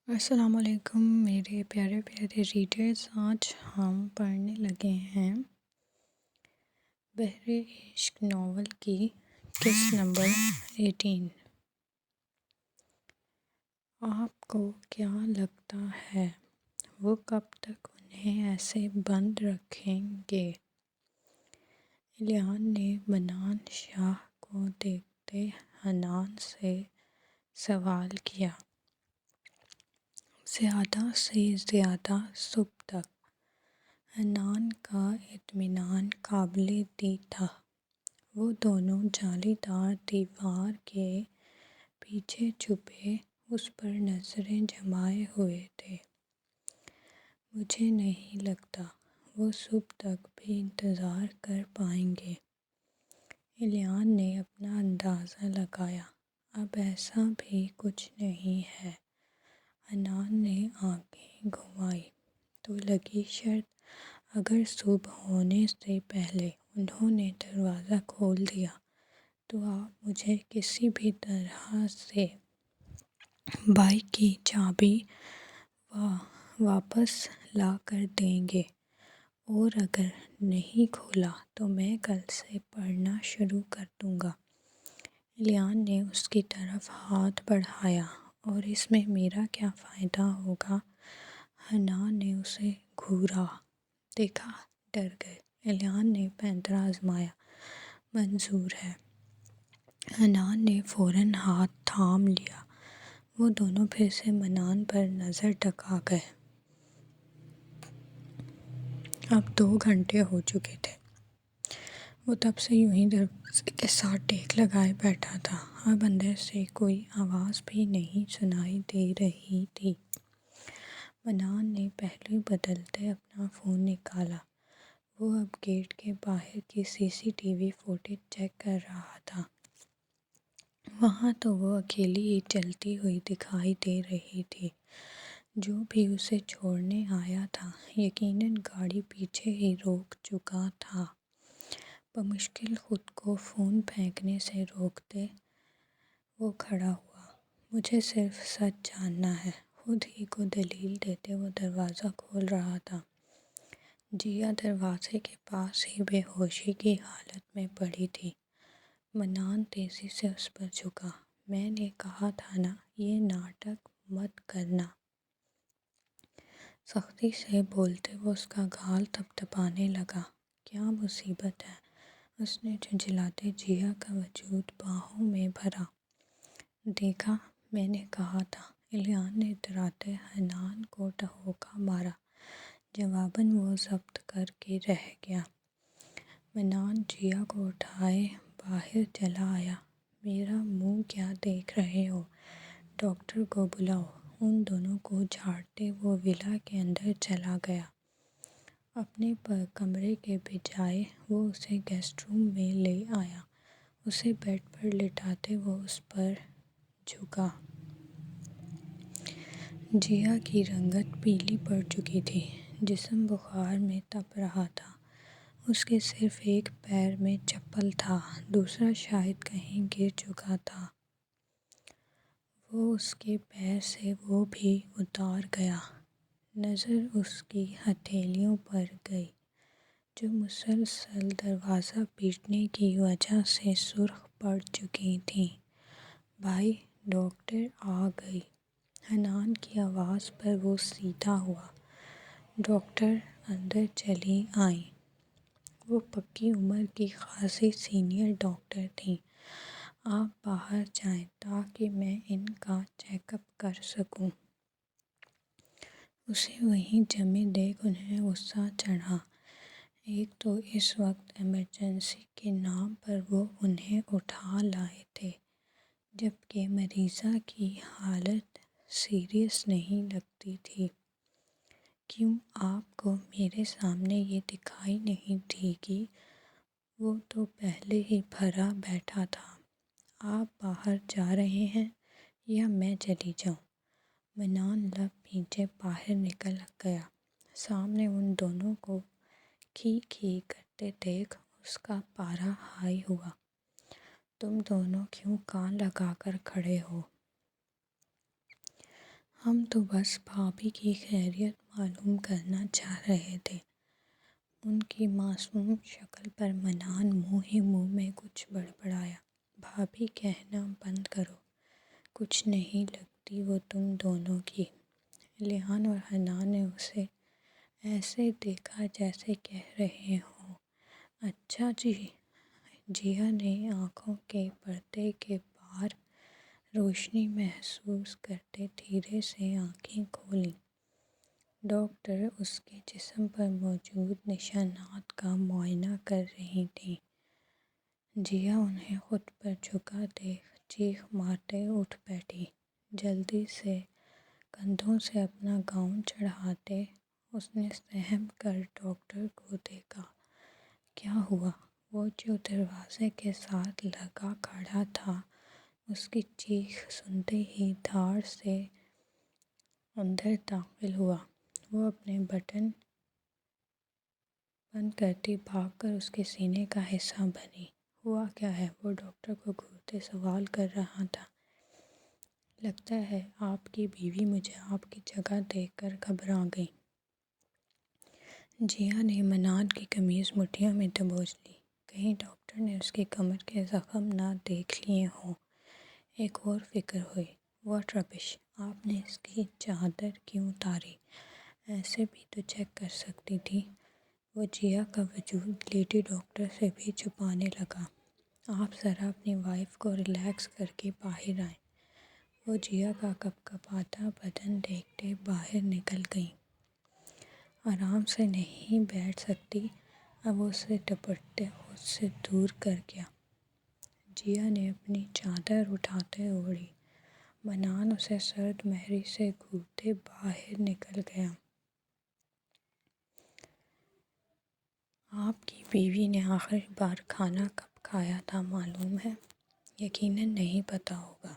السلام علیکم میرے پیارے پیارے ریڈرز، آج ہم پڑھنے لگے ہیں بحر عشق ناول کی قسط نمبر 18۔ آپ کو کیا لگتا ہے وہ کب تک انہیں ایسے بند رکھیں گے؟ ایلیان نے منان شاہ کو دیکھتے حنان سے سوال کیا۔ زیادہ سے زیادہ صبح تک۔ حنان کا اطمینان قابل دید تھا۔ وہ دونوں جالی دار دیوار کے پیچھے چھپے اس پر نظریں جمائے ہوئے تھے۔ مجھے نہیں لگتا وہ صبح تک بھی انتظار کر پائیں گے۔ ایلیان نے اپنا اندازہ لگایا۔ اب ایسا بھی کچھ نہیں ہے۔ حنان نے آنکھیں گھمائیں تو لگی شرط اگر صبح ہونے سے پہلے انہوں نے دروازہ کھول دیا تو آپ مجھے کسی بھی طرح سے بائیک کی چابی واپس لا کر دیں گے، اور اگر نہیں کھولا تو میں کل سے پڑھنا شروع کر دوں گا۔ ایلیان نے اس کی طرف ہاتھ بڑھایا۔ اور اس میں میرا کیا فائدہ ہوگا؟ حنان نے اسے گھورا۔ دیکھا، ڈر گئے۔ ایلیان نے پینترا آزمایا۔ منظور ہے۔ حنان نے فوراً ہاتھ تھام لیا۔ وہ دونوں پھر سے منان پر نظر ٹکا گئے۔ اب 2 گھنٹے ہو چکے تھے۔ وہ تب سے یوں ہی دروازے کے ساتھ ٹیک لگائے بیٹھا تھا۔ اب اندر سے کوئی آواز بھی نہیں سنائی دے رہی تھی۔ منان نے پہلو بدلتے اپنا فون نکالا۔ وہ اب گیٹ کے باہر کی CCTV فوٹیج چیک کر رہا تھا۔ وہاں تو وہ اکیلی ہی چلتی ہوئی دکھائی دے رہی تھی۔ جو بھی اسے چھوڑنے آیا تھا یقیناً گاڑی پیچھے ہی روک چکا تھا۔ بمشکل خود کو فون پھینکنے سے روکتے وہ کھڑا ہوا۔ مجھے صرف سچ جاننا ہے۔ خود ہی کو دلیل دیتے وہ دروازہ کھول رہا تھا۔ جیا دروازے کے پاس ہی بے ہوشی کی حالت میں پڑی تھی۔ منان تیزی سے اس پر جھکا۔ میں نے کہا تھا نا، یہ ناٹک مت کرنا۔ سختی سے بولتے وہ اس کا گال تھپتھپانے لگا۔ کیا مصیبت ہے؟ اس نے جھنجھلاتے جیا کا وجود باہوں میں بھرا۔ دیکھا، میں نے کہا تھا۔ ایلیان نے اتراتے حنان کو ٹھہوکا مارا۔ جواباً وہ ضبط کر کے رہ گیا۔ منان جیا کو اٹھائے باہر چلا آیا۔ میرا منہ کیا دیکھ رہے ہو؟ ڈاکٹر کو بلاؤ۔ ان دونوں کو جھاڑتے وہ ولا کے اندر چلا گیا۔ اپنے کمرے کے بجائے وہ اسے گیسٹ روم میں لے آیا۔ اسے بیڈ پر لٹاتے وہ اس پر جھکا۔ جیا کی رنگت پیلی پڑ چکی تھی۔ جسم بخار میں تپ رہا تھا۔ اس کے صرف ایک پیر میں چپل تھا، دوسرا شاید کہیں گر چکا تھا۔ وہ اس کے پیر سے وہ بھی اتار گیا۔ نظر اس کی ہتھیلیوں پر گئی جو مسلسل دروازہ پیٹنے کی وجہ سے سرخ پڑ چکی تھیں۔ بھائی، ڈاکٹر آ گئی۔ حنان کی آواز پر وہ سیدھا ہوا۔ ڈاکٹر اندر چلی آئیں۔ وہ پکی عمر کی خاصی سینئر ڈاکٹر تھیں۔ آپ باہر جائیں تاکہ میں ان کا چیک اپ کر سکوں۔ اسے وہیں جمے دیکھ انہیں غصہ چڑھا۔ ایک تو اس وقت ایمرجنسی کے نام پر وہ انہیں اٹھا لائے تھے، جبکہ مریضہ کی حالت سیریس نہیں لگتی تھی۔ کیوں آپ کو میرے سامنے یہ دکھائی نہیں دی کہ وہ تو پہلے ہی بھرا بیٹھا تھا؟ آپ باہر جا رہے ہیں یا میں چلی جاؤں؟ منان لب پیچھے باہر نکل گیا۔ سامنے ان دونوں کو کھی کھی کرتے دیکھ اس کا پارا ہائی ہوا۔ تم دونوں کیوں کان لگا کر کھڑے ہو؟ ہم تو بس بھابھی کی خیریت معلوم کرنا چاہ رہے تھے۔ ان کی معصوم شکل پر منان منہ ہی منہ میں کچھ بڑبڑایا۔ بھابھی کہنا بند کرو، کچھ نہیں لگتی وہ تم دونوں کی۔ الیان اور حنان نے اسے ایسے دیکھا جیسے کہہ رہے ہوں اچھا جی۔ جیا نے آنکھوں کے پردے کے پار روشنی محسوس کرتے دھیرے سے آنکھیں کھولیں۔ ڈاکٹر اس کے جسم پر موجود نشانات کا معائنہ کر رہی تھیں۔ جیا انہیں خود پر جھکا دیکھ چیخ مارتے اٹھ بیٹھی۔ جلدی سے کندھوں سے اپنا گاؤن چڑھاتے اس نے سہم کر ڈاکٹر کو دیکھا۔ کیا ہوا؟ وہ جو دروازے کے ساتھ لگا کھڑا تھا اس کی چیخ سنتے ہی دھاڑ سے اندر داخل ہوا۔ وہ اپنے بٹن بند کرتی بھاگ کر اس کے سینے کا حصہ بنی۔ ہوا کیا ہے؟ وہ ڈاکٹر کو گھورتے سوال کر رہا تھا۔ لگتا ہے آپ کی بیوی مجھے آپ کی جگہ دیکھ کر گھبرا گئی۔ جیا نے منان کی قمیض مٹھیوں میں دبوچ لی۔ کہیں ڈاکٹر نے اس کی کمر کے زخم نہ دیکھ لیے ہوں۔ ایک اور فکر ہوئی۔ واٹ ربش! آپ نے اس کی چادر کیوں اتاری؟ ایسے بھی تو چیک کر سکتی تھی۔ وہ جیا کا وجود لیڈی ڈاکٹر سے بھی چھپانے لگا۔ آپ ذرا اپنی وائف کو ریلیکس کر کے باہر آئیں۔ وہ جیا کا کپکپاتا بدن دیکھتے باہر نکل گئیں۔ آرام سے نہیں بیٹھ سکتی؟ اب وہ اسے ڈپٹتے خود سے دور کر گیا۔ جیا نے اپنی چادر اٹھاتے اوڑھی۔ منان اسے سرد مہری سے گھورتے باہر نکل گیا۔ آپ کی بیوی نے آخری بار کھانا کب کھایا تھا معلوم ہے؟ یقیناً نہیں پتہ ہوگا۔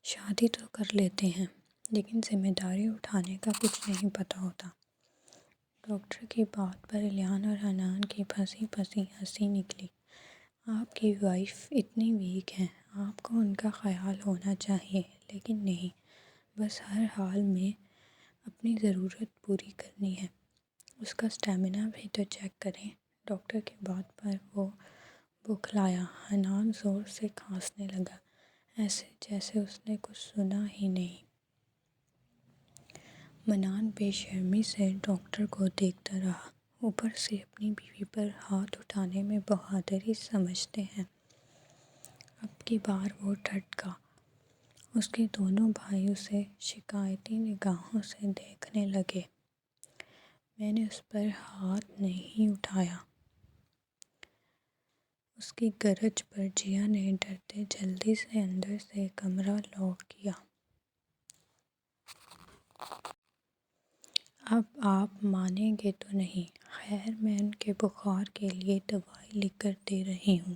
شادی تو کر لیتے ہیں لیکن ذمہ داری اٹھانے کا کچھ نہیں پتہ ہوتا۔ ڈاکٹر کی بات پر الیان اور حنان کی پھنسی پھنسی ہنسی نکلی۔ آپ کی وائف اتنی ویک ہیں، آپ کو ان کا خیال ہونا چاہیے، لیکن نہیں، بس ہر حال میں اپنی ضرورت پوری کرنی ہے۔ اس کا اسٹیمنا بھی تو چیک کریں۔ ڈاکٹر کی بات پر وہ بوکھلایا۔ حنان زور سے کھانسنے لگا، ایسے جیسے اس نے کچھ سنا ہی نہیں۔ منان بے شرمی سے ڈاکٹر کو دیکھتا رہا۔ اوپر سے اپنی بیوی پر ہاتھ اٹھانے میں بہادری سمجھتے ہیں۔ اب کی بار وہ ڈٹ گا۔ اس کے دونوں بھائی اسے شکایتی نگاہوں سے دیکھنے لگے۔ میں نے اس پر ہاتھ نہیں اٹھایا۔ اس کی گرج پر جیا نے ڈرتے جلدی سے اندر سے کمرہ لاک کیا۔ اب آپ مانیں گے تو نہیں، خیر میں ان کے بخار کے لیے دوائی لکھ کر دے رہی ہوں۔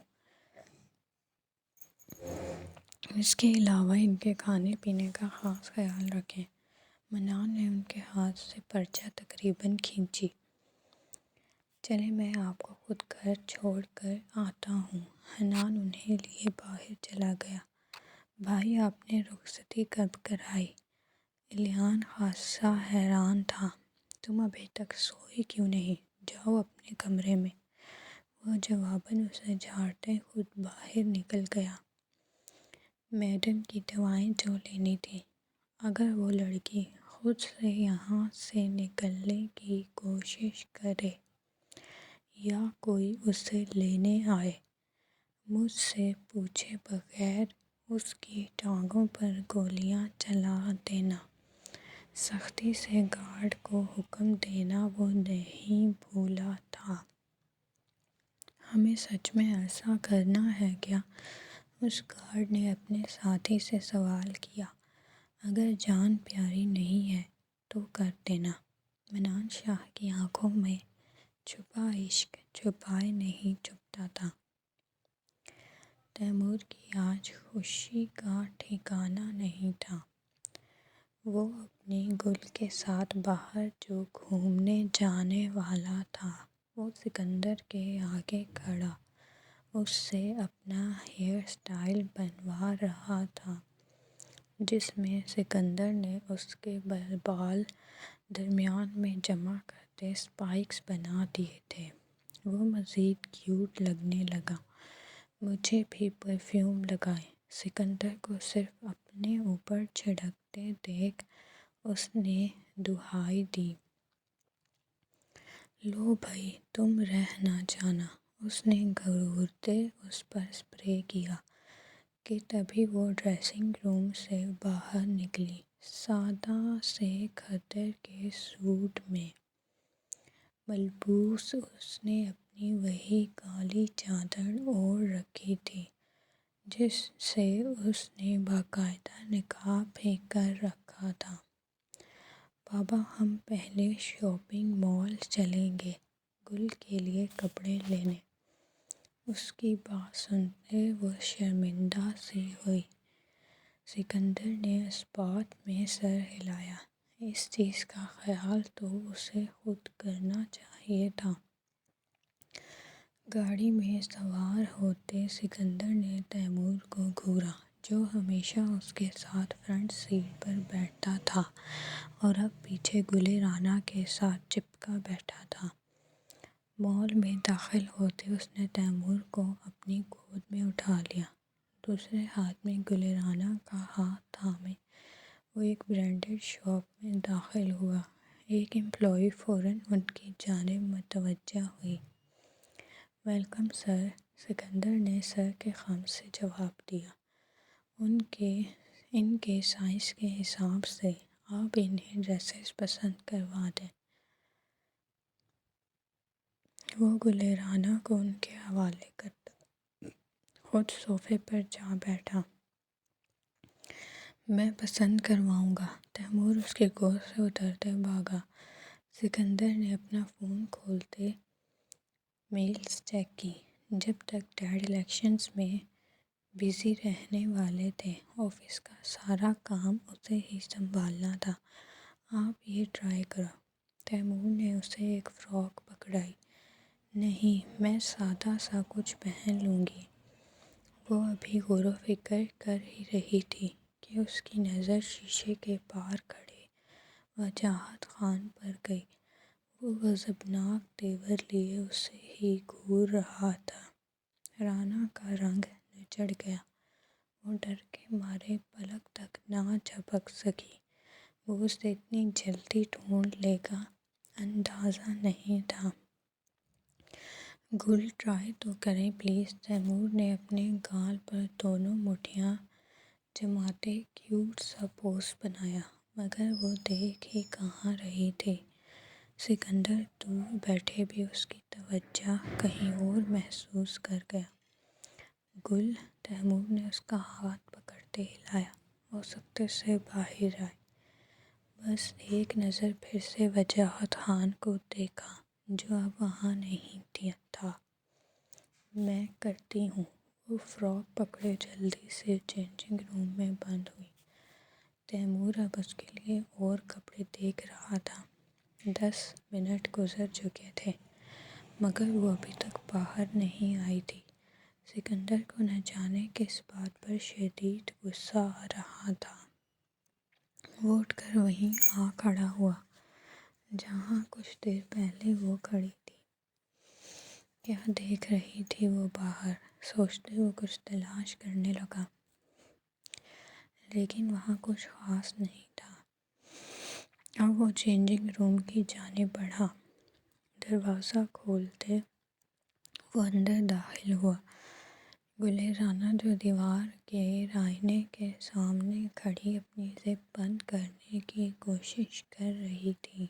اس کے علاوہ ان کے کھانے پینے کا خاص خیال رکھیں۔ منان نے ان کے ہاتھ سے پرچہ تقریباً کھینچی۔ چلیں میں آپ کو خود گھر چھوڑ کر آتا ہوں۔ حنان انہیں لیے باہر چلا گیا۔ بھائی آپ نے رخصتی کب کرائی؟ الیان خاصا حیران تھا۔ تم ابھی تک سوئے کیوں نہیں؟ جاؤ اپنے کمرے میں۔ وہ جواباً اسے جھاڑتے خود باہر نکل گیا۔ میڈم کی دوائیں جو لینی تھیں، اگر وہ لڑکی خود سے یہاں سے نکلنے کی کوشش کرے یا کوئی اسے لینے آئے، مجھ سے پوچھے بغیر اس کی ٹانگوں پر گولیاں چلا دینا۔ سختی سے گارڈ کو حکم دینا وہ نہیں بھولا تھا۔ ہمیں سچ میں ایسا کرنا ہے کیا؟ اس گارڈ نے اپنے ساتھی سے سوال کیا۔ اگر جان پیاری نہیں ہے تو کر دینا۔ منان شاہ کی آنکھوں میں چھپا عشق چھپائے نہیں چھپتا تھا۔ تیمور کی آج خوشی کا ٹھکانہ نہیں تھا۔ وہ اپنی گل کے ساتھ باہر جو گھومنے جانے والا تھا، وہ سکندر کے آگے کھڑا اس سے اپنا ہیئر سٹائل بنوا رہا تھا۔ جس میں سکندر نے اس کے بال درمیان میں جمع کرتے اسپائکس بنا دیے تھے۔ وہ مزید کیوٹ لگنے لگا۔ مجھے بھی پرفیوم لگائیں۔ سکندر کو صرف اپنے اوپر چھڑکتے دیکھ اس نے دہائی دی، لو بھائی تم رہ نہ جانا۔ اس نے گھورتے اس پر اسپرے کیا کہ تبھی وہ ڈریسنگ روم سے باہر نکلی، سادہ سے خدر کے سوٹ میں ملبوس۔ اس نے اپنی وہی کالی چادر اوڑھ رکھی تھی جس سے اس نے باقاعدہ نقاب بھی کر رکھا تھا۔ بابا ہم پہلے شاپنگ مال چلیں گے گل کے لیے کپڑے لینے۔ اس کی بات سنتے وہ شرمندہ سی ہوئی۔ سکندر نے اس بات میں سر ہلایا۔ اس چیز کا خیال تو اسے خود کرنا چاہیے تھا۔ گاڑی میں سوار ہوتے سکندر نے تیمور کو گھورا جو ہمیشہ اس کے ساتھ فرنٹ سیٹ پر بیٹھتا تھا اور اب پیچھے گل رانا کے ساتھ چپکا بیٹھا تھا۔ مال میں داخل ہوتے اس نے تیمور کو اپنی گود میں اٹھا لیا۔ دوسرے ہاتھ میں گل رانا کا ہاتھ تھامے وہ ایک برانڈڈ شاپ میں داخل ہوا۔ ایک امپلائی فوراً ان کی جانب متوجہ ہوئی۔ ویلکم سر، سکندر نے سر کے خم سے جواب دیا۔ ان کے سائز کے حساب سے آپ انہیں ڈریسز پسند کروا دیں۔ وہ گل رانا کو ان کے حوالے کرتا خود صوفے پر جا بیٹھا۔ میں پسند کرواؤں گا۔ تیمور اس کی گود سے اترتے بھاگا۔ سکندر نے اپنا فون کھولتے میلز چیک کی۔ جب تک ڈیڈ الیکشنز میں بزی رہنے والے تھے آفس کا سارا کام اسے ہی سنبھالنا تھا۔ آپ یہ ٹرائی کرو۔ تیمور نے اسے ایک فراک پکڑائی۔ نہیں میں سادہ سا کچھ پہن لوں گی۔ وہ ابھی غور و فکر کر ہی رہی تھی کہ اس کی نظر شیشے کے پار کھڑے وجاہت خان پر گئی۔ وہ غضبناک تیور لیے اسے ہی گھور رہا تھا۔ رانا کا رنگ نچڑ گیا۔ وہ ڈر کے مارے پلک تک نہ جھپک سکی۔ وہ اسے اتنی جلدی ڈھونڈ لے گا اندازہ نہیں تھا۔ گل ٹرائی تو کریں پلیز۔ تیمور نے اپنے گال پر دونوں مٹھیاں جماتے کیوٹ سا پوز بنایا مگر وہ دیکھ ہی کہاں رہی تھی۔ سکندر دور بیٹھے بھی اس کی توجہ کہیں اور محسوس کر گیا۔ گل، تیمور نے اس کا ہاتھ پکڑتے ہلایا۔ وہ سکتے سے باہر آئے۔ بس ایک نظر پھر سے وجاہت خان کو دیکھا جو اب وہاں نہیں تھا۔ میں کرتی ہوں۔ وہ فراک پکڑے جلدی سے چینجنگ روم میں بند ہوئی۔ تیمور اب اس کے لیے اور کپڑے دیکھ رہا تھا۔ 10 منٹ گزر چکے تھے مگر وہ ابھی تک باہر نہیں آئی تھی۔ سکندر کو نہ جانے کس بات پر شدید غصہ آ رہا تھا۔ وہ اٹھ کر وہیں آ کھڑا ہوا جہاں کچھ دیر پہلے وہ کھڑی تھی۔ کیا دیکھ رہی تھی وہ باہر؟ سوچتے وہ کچھ تلاش کرنے لگا لیکن وہاں کچھ خاص نہیں تھا۔ اب وہ چینجنگ روم کی جانب بڑھا۔ دروازہ کھولتے وہ اندر داخل ہوا۔ گل رانا جو دیوار کے آئینے کے سامنے کھڑی اپنی زپ بند کرنے کی کوشش کر رہی تھی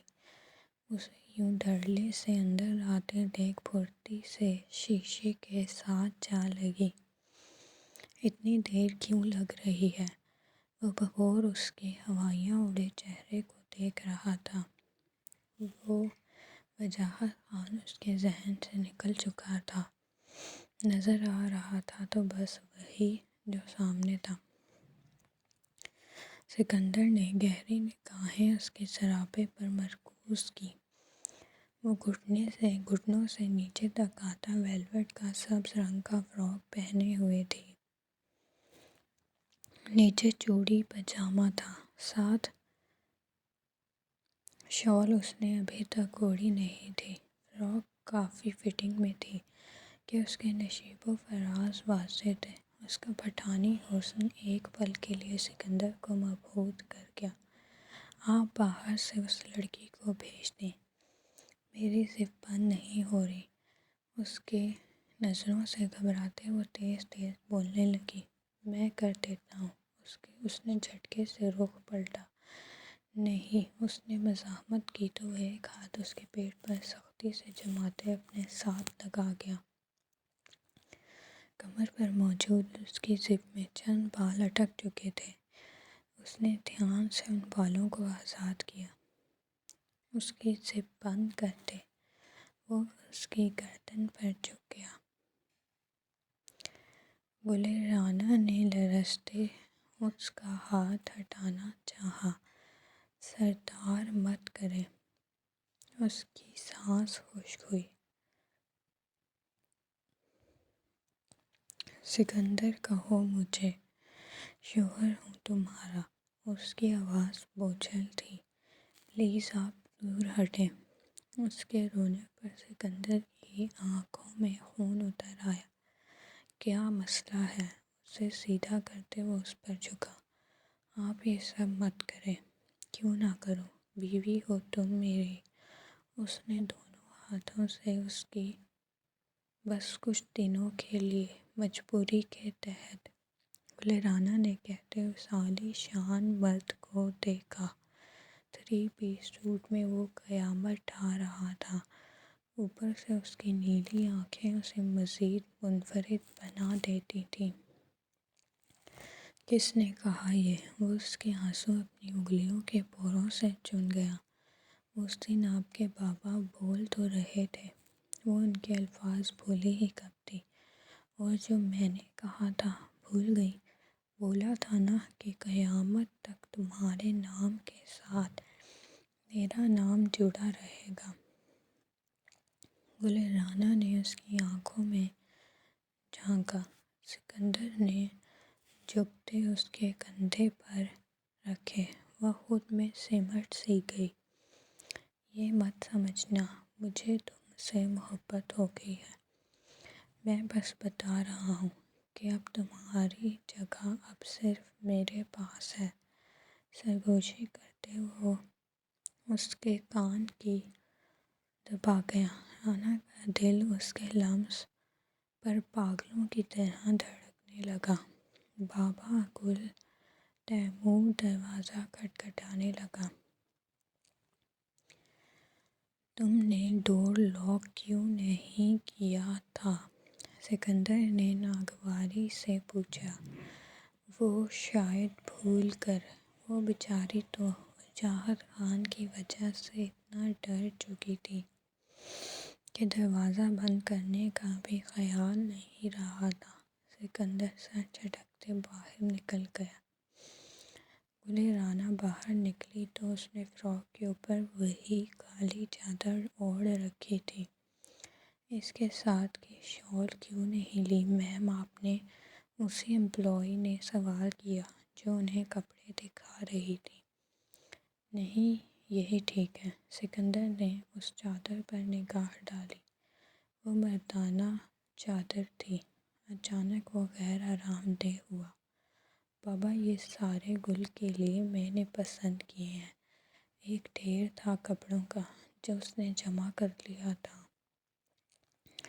اسے یوں دھڑلے سے اندر آتے دیکھ پھرتی سے شیشے کے ساتھ جا لگی۔ اتنی دیر کیوں لگ رہی ہے؟ وہ بغور اس کے ہوائیاں اڑے چہرے کو دیکھ رہا تھا۔ وہ وجاہت خان اس کے ذہن سے نکل چکا تھا۔ نظر آ رہا تھا تو بس وہی جو سامنے تھا۔ سکندر نے گہری نگاہیں اس کے سراپے پر مرکوز کی۔ وہ گھٹنوں سے نیچے تک آتا ویلویٹ کا سبز رنگ کا فراک پہنے ہوئے تھی۔ نیچے چوڑی پاجامہ تھا، ساتھ شال اس نے ابھی تک اوڑھی نہیں تھی۔ فراق کافی فٹنگ میں تھی کہ اس کے نشیب و فراز واضح تھے۔ اس کا پٹھانی حسن ایک پل کے لیے سکندر کو مبہوت کر گیا۔ آپ باہر سے اس لڑکی کو بھیج دیں، میری زپ بند نہیں ہو رہی۔ اس کے نظروں سے گھبراتے وہ تیز تیز بولنے لگی۔ میں کر دیتا ہوں۔ اس نے جھٹکے سے رخ پلٹا۔ نہیں، اس نے مزاحمت کی تو وہ ایک ہاتھ اس کے پیٹ پر سختی سے جماتے اپنے ساتھ لگا گیا۔ کمر پر موجود اس کی زپ میں چند بال اٹک چکے تھے۔ اس نے دھیان سے ان بالوں کو آزاد کیا۔ اس کی زپ بند کرتے وہ اس کی گردن پر جھک گیا۔ گل رانا نے لرزتے اس کا ہاتھ ہٹانا چاہا۔ سردار مت کریں۔ اس کی سانس خشک ہوئی۔ سکندر کہو مجھے، شوہر ہوں تمہارا۔ اس کی آواز بوجھل تھی۔ پلیز آپ دور ہٹیں۔ اس کے رونے پر سکندر کی آنکھوں میں خون اتر آیا۔ کیا مسئلہ ہے؟ اسے سیدھا کرتے وہ اس پر جھکا۔ آپ یہ سب مت کریں۔ کیوں نہ کروں؟ بیوی ہو تم میری۔ اس نے دونوں ہاتھوں سے اس کی بس کچھ دنوں کے لیے مجبوری کے تحت گل رانا نے کہتے اس عالی شان مرد کو دیکھا۔ 3 پیس سوٹ میں وہ قیامت ڈھا رہا تھا۔ اوپر سے اس کی نیلی آنکھیں اسے مزید منفرد بنا دیتی تھیں۔ کس نے کہا یہ؟ وہ اس کے آنسو اپنی انگلیوں کے پوروں سے چن گیا۔ اس دن آپ کے بابا بول تو رہے تھے، وہ ان کے الفاظ بھولی ہی کب تھی؟ اور جو میں نے کہا تھا بھول گئی؟ بولا تھا نا کہ قیامت تک تمہارے نام کے ساتھ میرا نام جڑا رہے گا۔ گل رانا نے اس کی آنکھوں میں جھانکا۔ سکندر نے جھکتے اس کے کندھے پر رکھے۔ وہ خود میں سمٹ سی گئی۔ یہ مت سمجھنا مجھے تم سے محبت ہو گئی ہے۔ میں بس بتا رہا ہوں کہ اب تمہاری جگہ اب صرف میرے پاس ہے۔ سرگوشی کرتے وہ اس کے کان کی دبا گیا۔ رانا کا دل اس کے لمس پر پاگلوں کی طرح دھڑکنے لگا۔ بابا گل تیمور دروازہ کھٹکھٹانے لگا۔ تم نے ڈور لاک کیوں نہیں کیا تھا؟ سکندر نے ناگواری سے پوچھا۔ وہ شاید بھول کر۔ وہ بیچاری تو وجاہت خان کی وجہ سے اتنا ڈر چکی تھی کہ دروازہ بند کرنے کا بھی خیال نہیں رہا تھا۔ سکندر سر جھٹکتے باہر نکل گیا۔ گل رانا باہر نکلی تو اس نے فراق کے اوپر وہی کالی چادر اوڑھ رکھی تھی۔ اس کے ساتھ کی شال کیوں نہیں لی میم آپ نے؟ اسی امپلائی نے سوال کیا جو انہیں کپڑے دکھا رہی تھی۔ نہیں، یہی ٹھیک ہے۔ سکندر نے اس چادر پر نگاہ ڈالی۔ وہ مردانہ چادر تھی۔ اچانک وہ غیر آرام دہ ہوا۔ بابا یہ سارے گل کے لیے میں نے پسند کیے ہیں۔ ایک ڈھیر تھا کپڑوں کا جو اس نے جمع کر لیا تھا۔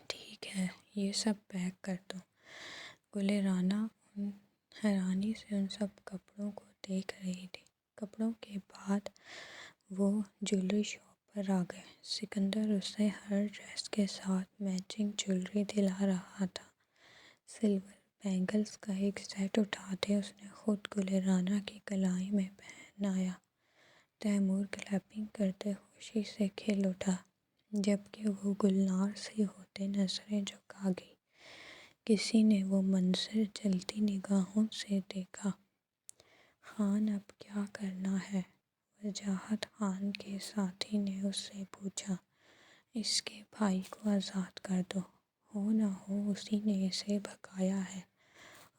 ٹھیک ہے، یہ سب پیک کر دو۔ گل رانا حیرانی سے ان سب کپڑوں کو دیکھ رہی تھی۔ کپڑوں کے بعد وہ جویلری شاپ پر آ گئے۔ سکندر اسے ہر ڈریس کے ساتھ میچنگ جویلری دلا رہا تھا۔ سلور بینگلز کا ایک سیٹ اٹھاتے اس نے خود گل رانا کی کلائی میں پہنایا۔ تیمور کلیپنگ کرتے خوشی سے کھل اٹھا، جبکہ وہ گلنار سی ہوتے نظریں جھکا گئی۔ کسی نے وہ منظر جلتی نگاہوں سے دیکھا۔ خان اب کیا کرنا ہے؟ وجاہت خان کے ساتھی نے اس سے پوچھا۔ اس کے بھائی کو آزاد کر دو۔ ہو نہ ہو اسی نے اسے بھگایا ہے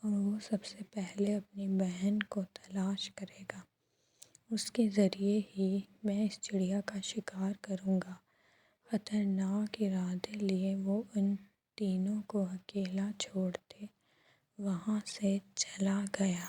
اور وہ سب سے پہلے اپنی بہن کو تلاش کرے گا۔ اس کے ذریعے ہی میں اس چڑیا کا شکار کروں گا۔ خطرناک ارادے لیے وہ ان تینوں کو اکیلا چھوڑتے وہاں سے چلا گیا۔